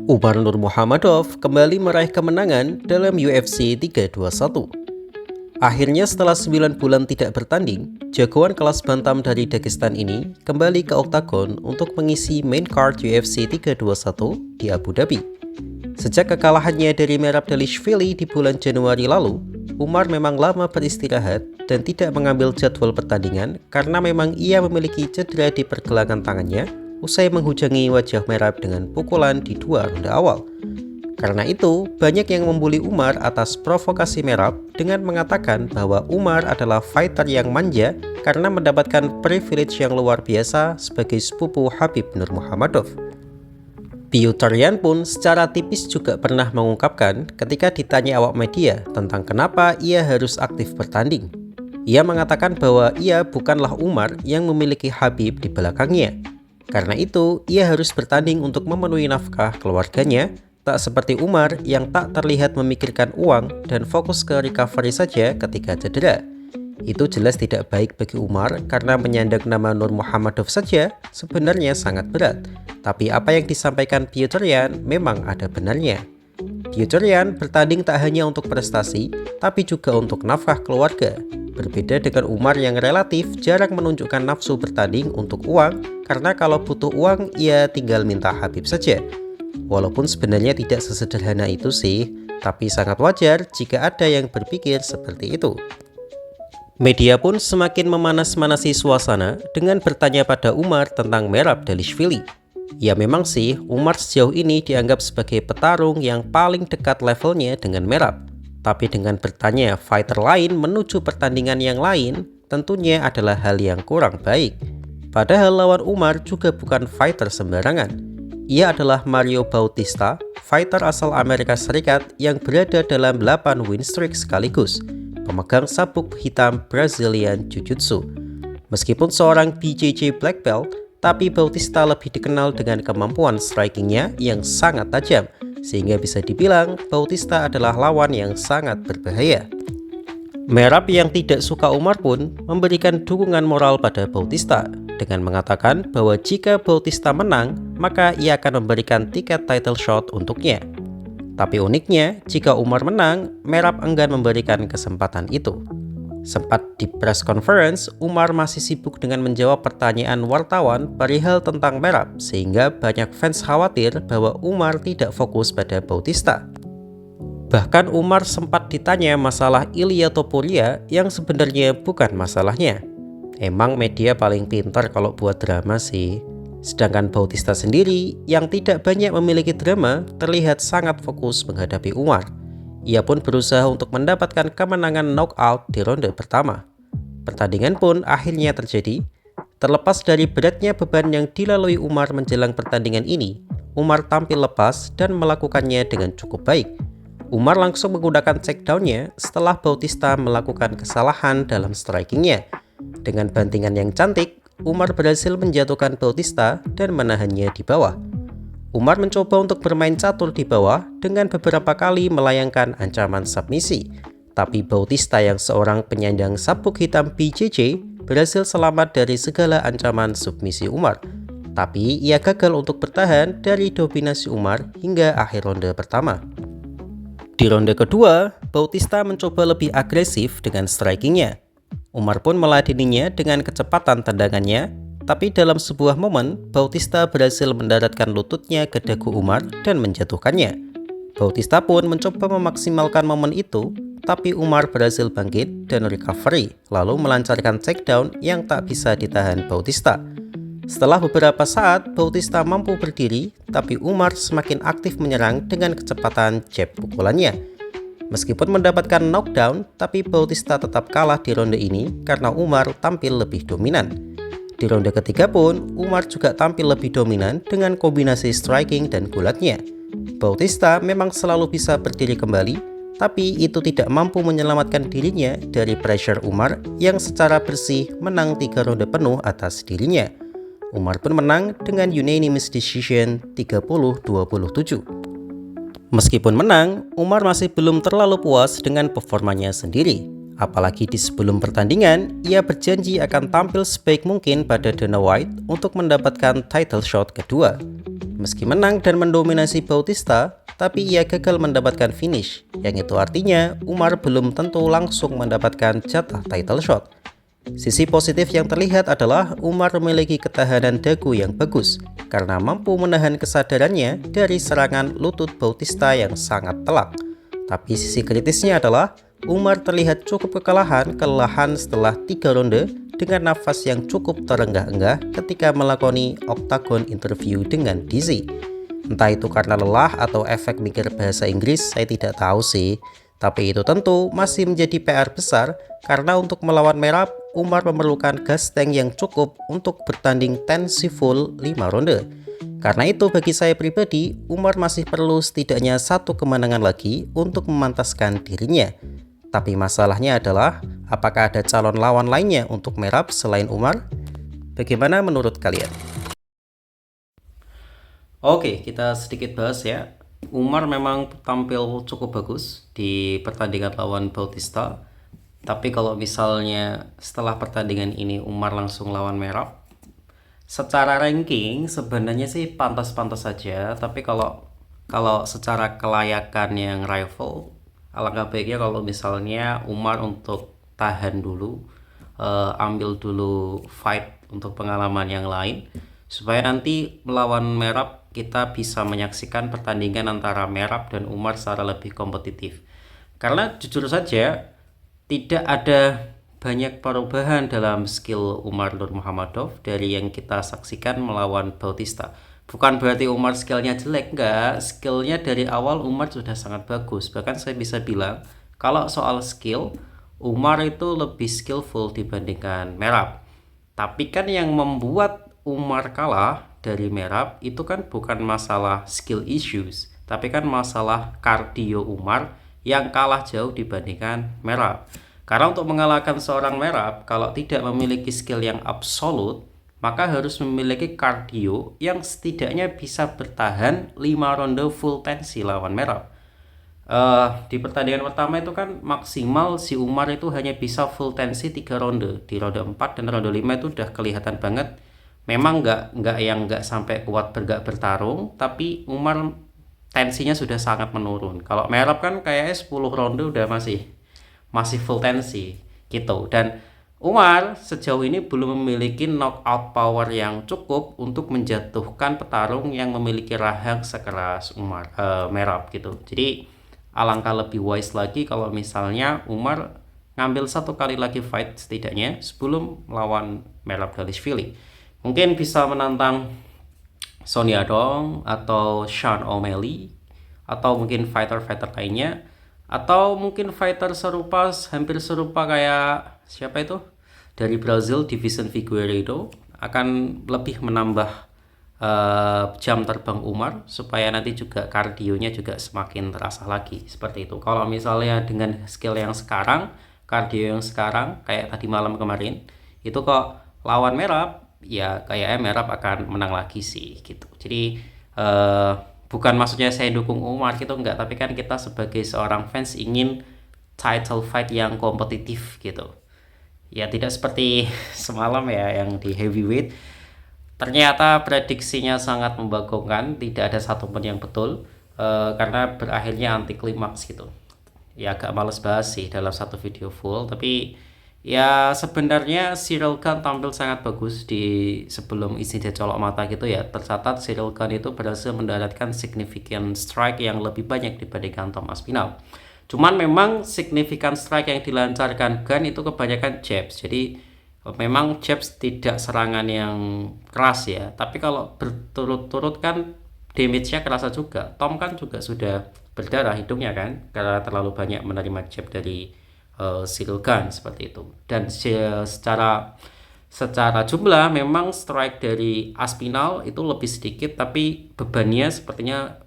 Umar Nurmagomedov kembali meraih kemenangan dalam UFC 321. Akhirnya setelah 9 bulan tidak bertanding, jagoan kelas bantam dari Dagestan ini kembali ke oktagon untuk mengisi main card UFC 321 di Abu Dhabi. Sejak kekalahannya dari Merab Dvalishvili di bulan Januari lalu, Umar memang lama beristirahat dan tidak mengambil jadwal pertandingan karena memang ia memiliki cedera di pergelangan tangannya usai menghujangi wajah Merab dengan pukulan di 2 ronde awal. Karena itu, banyak yang membuli Umar atas provokasi Merab dengan mengatakan bahwa Umar adalah fighter yang manja karena mendapatkan privilege yang luar biasa sebagai sepupu Khabib Nurmagomedov. Petr Yan pun secara tipis juga pernah mengungkapkan ketika ditanya awak media tentang kenapa ia harus aktif bertanding. Ia mengatakan bahwa ia bukanlah Umar yang memiliki Khabib di belakangnya. Karena itu, ia harus bertanding untuk memenuhi nafkah keluarganya, tak seperti Umar yang tak terlihat memikirkan uang dan fokus ke recovery saja ketika cedera. Itu jelas tidak baik bagi Umar karena menyandang nama Nurmagomedov saja sebenarnya sangat berat. Tapi apa yang disampaikan Petr Yan memang ada benarnya. Petr Yan bertanding tak hanya untuk prestasi, tapi juga untuk nafkah keluarga. Berbeda dengan Umar yang relatif jarang menunjukkan nafsu bertanding untuk uang, karena kalau butuh uang, ia tinggal minta Khabib saja. Walaupun sebenarnya tidak sesederhana itu sih, tapi sangat wajar jika ada yang berpikir seperti itu. Media pun semakin memanas-manasi suasana dengan bertanya pada Umar tentang Merab Dvalishvili. Ya memang sih, Umar sejauh ini dianggap sebagai petarung yang paling dekat levelnya dengan Merab. Tapi dengan bertanya fighter lain menuju pertandingan yang lain, tentunya adalah hal yang kurang baik. Padahal lawan Umar juga bukan fighter sembarangan. Ia adalah Mario Bautista, fighter asal Amerika Serikat yang berada dalam 8 win streak sekaligus, pemegang sabuk hitam Brazilian Jiu-Jitsu. Meskipun seorang BJJ black belt, tapi Bautista lebih dikenal dengan kemampuan strikingnya yang sangat tajam, sehingga bisa dibilang Bautista adalah lawan yang sangat berbahaya. Merab yang tidak suka Umar pun memberikan dukungan moral pada Bautista dengan mengatakan bahwa jika Bautista menang, maka ia akan memberikan tiket title shot untuknya. Tapi uniknya, jika Umar menang, Merab enggan memberikan kesempatan itu. Sempat di press conference, Umar masih sibuk dengan menjawab pertanyaan wartawan perihal tentang Merab, sehingga banyak fans khawatir bahwa Umar tidak fokus pada Bautista. Bahkan Umar sempat ditanya masalah Ilia Topuria yang sebenarnya bukan masalahnya. Emang media paling pintar kalau buat drama sih. Sedangkan Bautista sendiri yang tidak banyak memiliki drama terlihat sangat fokus menghadapi Umar. Ia pun berusaha untuk mendapatkan kemenangan knockout di ronde pertama. Pertandingan pun akhirnya terjadi. Terlepas dari beratnya beban yang dilalui Umar menjelang pertandingan ini, Umar tampil lepas dan melakukannya dengan cukup baik. Umar langsung menggunakan takedown-nya setelah Bautista melakukan kesalahan dalam strikingnya. Dengan bantingan yang cantik, Umar berhasil menjatuhkan Bautista dan menahannya di bawah. Umar mencoba untuk bermain catur di bawah dengan beberapa kali melayangkan ancaman submisi. Tapi Bautista yang seorang penyandang sabuk hitam BJJ berhasil selamat dari segala ancaman submisi Umar. Tapi ia gagal untuk bertahan dari dominasi Umar hingga akhir ronde pertama. Di ronde kedua, Bautista mencoba lebih agresif dengan strikingnya. Umar pun meladeninya dengan kecepatan tendangannya, tapi dalam sebuah momen, Bautista berhasil mendaratkan lututnya ke dagu Umar dan menjatuhkannya. Bautista pun mencoba memaksimalkan momen itu, tapi Umar berhasil bangkit dan recovery, lalu melancarkan takedown yang tak bisa ditahan Bautista. Setelah beberapa saat, Bautista mampu berdiri, tapi Umar semakin aktif menyerang dengan kecepatan jab pukulannya. Meskipun mendapatkan knockdown, tapi Bautista tetap kalah di ronde ini karena Umar tampil lebih dominan. Di ronde ketiga pun, Umar juga tampil lebih dominan dengan kombinasi striking dan gulatnya. Bautista memang selalu bisa berdiri kembali, tapi itu tidak mampu menyelamatkan dirinya dari pressure Umar yang secara bersih menang 3 ronde penuh atas dirinya. Umar pun menang dengan unanimous decision 30-27. Meskipun menang, Umar masih belum terlalu puas dengan performanya sendiri. Apalagi di sebelum pertandingan, ia berjanji akan tampil sebaik mungkin pada Dana White untuk mendapatkan title shot kedua. Meski menang dan mendominasi Bautista, tapi ia gagal mendapatkan finish, yang itu artinya Umar belum tentu langsung mendapatkan jatah title shot. Sisi positif yang terlihat adalah Umar memiliki ketahanan dagu yang bagus karena mampu menahan kesadarannya dari serangan lutut Bautista yang sangat telak. Tapi sisi kritisnya adalah Umar terlihat cukup kelelahan setelah 3 ronde dengan nafas yang cukup terenggah-enggah ketika melakoni oktagon interview dengan Dizzy. Entah itu karena lelah atau efek mikir bahasa Inggris, saya tidak tahu sih. Tapi itu tentu masih menjadi PR besar karena untuk melawan Merab, Umar memerlukan gas tank yang cukup untuk bertanding tensi full 5 ronde. Karena itu bagi saya pribadi, Umar masih perlu setidaknya 1 kemenangan lagi untuk memantaskan dirinya. Tapi masalahnya adalah, apakah ada calon lawan lainnya untuk Merab selain Umar? Bagaimana menurut kalian? Oke, kita sedikit bahas ya. Umar memang tampil cukup bagus di pertandingan lawan Bautista. Tapi kalau misalnya setelah pertandingan ini Umar langsung lawan Merab, secara ranking sebenarnya sih pantas-pantas saja. Tapi kalau secara kelayakan yang rival, alangkah baiknya kalau misalnya Umar untuk tahan dulu, ambil dulu fight untuk pengalaman yang lain, supaya nanti melawan Merab kita bisa menyaksikan pertandingan antara Merab dan Umar secara lebih kompetitif. Karena jujur saja tidak ada banyak perubahan dalam skill Umar Nurmuhammadov dari yang kita saksikan melawan Bautista. Bukan berarti Umar skillnya jelek, enggak. Skillnya dari awal Umar sudah sangat bagus. Bahkan saya bisa bilang, kalau soal skill, Umar itu lebih skillful dibandingkan Merab. Tapi kan yang membuat Umar kalah dari Merab itu kan bukan masalah skill issues, tapi kan masalah kardio Umar yang kalah jauh dibandingkan Merab. Karena untuk mengalahkan seorang Merab, kalau tidak memiliki skill yang absolut, maka harus memiliki kardio yang setidaknya bisa bertahan 5 ronde full tensi lawan Merab. Di pertandingan pertama itu kan maksimal si Umar itu hanya bisa full tensi 3 ronde. Di ronde 4 dan ronde 5 itu udah kelihatan banget. Memang nggak sampai kuat bertarung, tapi Umar tensinya sudah sangat menurun. Kalau Merab kan kayaknya 10 ronde udah masih full tensi gitu. Dan Umar sejauh ini belum memiliki knockout power yang cukup untuk menjatuhkan petarung yang memiliki rahang sekeras Merab gitu. Jadi alangkah lebih wise lagi kalau misalnya Umar ngambil 1 kali lagi fight setidaknya sebelum melawan Merab Dvalishvili. Mungkin bisa menantang Sonny Yadong atau Sean O'Malley atau mungkin fighter-fighter lainnya, atau mungkin fighter hampir serupa kayak siapa itu dari Brazil, Division Figueiredo, akan lebih menambah jam terbang Umar supaya nanti juga kardionya juga semakin terasa lagi seperti itu. Kalau misalnya dengan skill yang sekarang, kardio yang sekarang kayak tadi malam kemarin, itu kok lawan Merab, ya kayaknya Merab akan menang lagi sih gitu. Jadi bukan maksudnya saya dukung Umar gitu, enggak, tapi kan kita sebagai seorang fans ingin title fight yang kompetitif gitu. Ya tidak seperti semalam ya yang di heavyweight. Ternyata prediksinya sangat membagongkan, tidak ada satupun yang betul, karena berakhirnya anti klimaks gitu. Ya agak males bahas sih dalam satu video full, tapi ya sebenarnya Ciryl Gane tampil sangat bagus di sebelum insiden colok mata gitu ya. Tercatat Ciryl Gane itu berhasil mendaratkan significant strike yang lebih banyak dibandingkan Tom Aspinall. Cuman memang significant strike yang dilancarkan Gane itu kebanyakan jabs. Jadi memang jabs tidak serangan yang keras ya. Tapi kalau berturut-turut kan damage-nya kerasa juga. Tom kan juga sudah berdarah hidungnya kan karena terlalu banyak menerima jab dari Ciryl Gane seperti itu. Dan secara jumlah memang strike dari Aspinall itu lebih sedikit, tapi bebannya sepertinya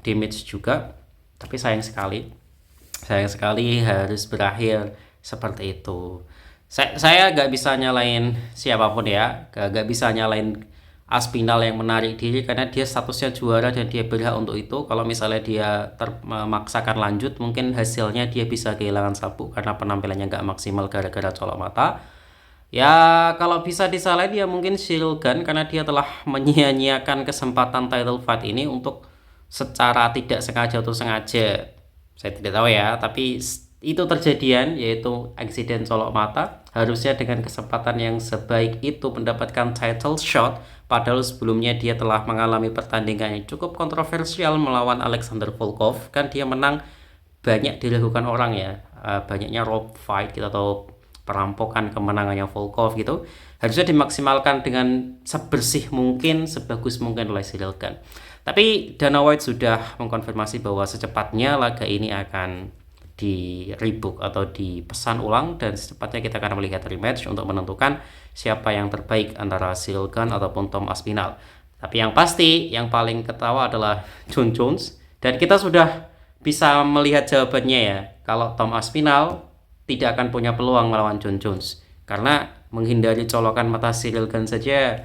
damage juga. Tapi sayang sekali harus berakhir seperti itu. Saya gak bisa nyalain siapapun ya, gak bisa nyalain Aspinall yang menarik diri karena dia statusnya juara dan dia berhak untuk itu. Kalau misalnya dia memaksakan lanjut, mungkin hasilnya dia bisa kehilangan sabuk karena penampilannya nggak maksimal gara-gara colok mata. Ya, kalau bisa disalahin ya mungkin Ciryl Gane karena dia telah menyia-nyiakan kesempatan title fight ini untuk secara tidak sengaja atau sengaja. Saya tidak tahu ya, tapi itu terjadian yaitu eksiden colok mata. Harusnya dengan kesempatan yang sebaik itu mendapatkan title shot, padahal sebelumnya dia telah mengalami pertandingan yang cukup kontroversial melawan Alexander Volkov. Kan dia menang banyak dilakukan orang ya, banyaknya rope fight gitu atau perampokan kemenangannya Volkov gitu, harusnya dimaksimalkan dengan sebersih mungkin, sebagus mungkin oleh Ciryl Gane. Tapi Dana White sudah mengkonfirmasi bahwa secepatnya laga ini akan di rebook atau dipesan ulang dan secepatnya kita akan melihat rematch untuk menentukan siapa yang terbaik antara Ciryl Gane ataupun Tom Aspinall. Tapi yang pasti yang paling ketawa adalah Jon Jones, dan kita sudah bisa melihat jawabannya ya. Kalau Tom Aspinall tidak akan punya peluang melawan Jon Jones karena menghindari colokan mata Ciryl Gane saja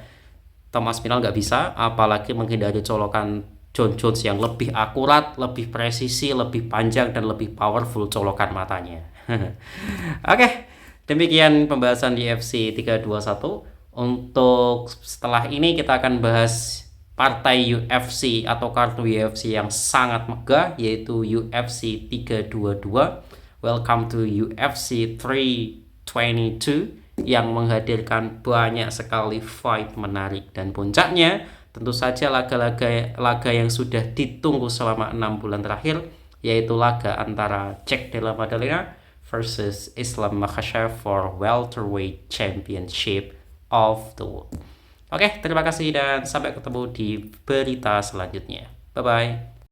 Tom Aspinall nggak bisa, apalagi menghindari colokan Jon Jones yang lebih akurat, lebih presisi, lebih panjang dan lebih powerful colokan matanya. Oke, demikian pembahasan di UFC 321. Untuk setelah ini kita akan bahas partai UFC atau kartu UFC yang sangat megah, yaitu UFC 322. Welcome to UFC 322 yang menghadirkan banyak sekali fight menarik, dan puncaknya tentu saja laga yang sudah ditunggu selama 6 bulan terakhir, yaitu laga antara Jack Della Maddalena versus Islam Makhachev for welterweight championship of the world. Oke, terima kasih dan sampai ketemu di berita selanjutnya. Bye bye.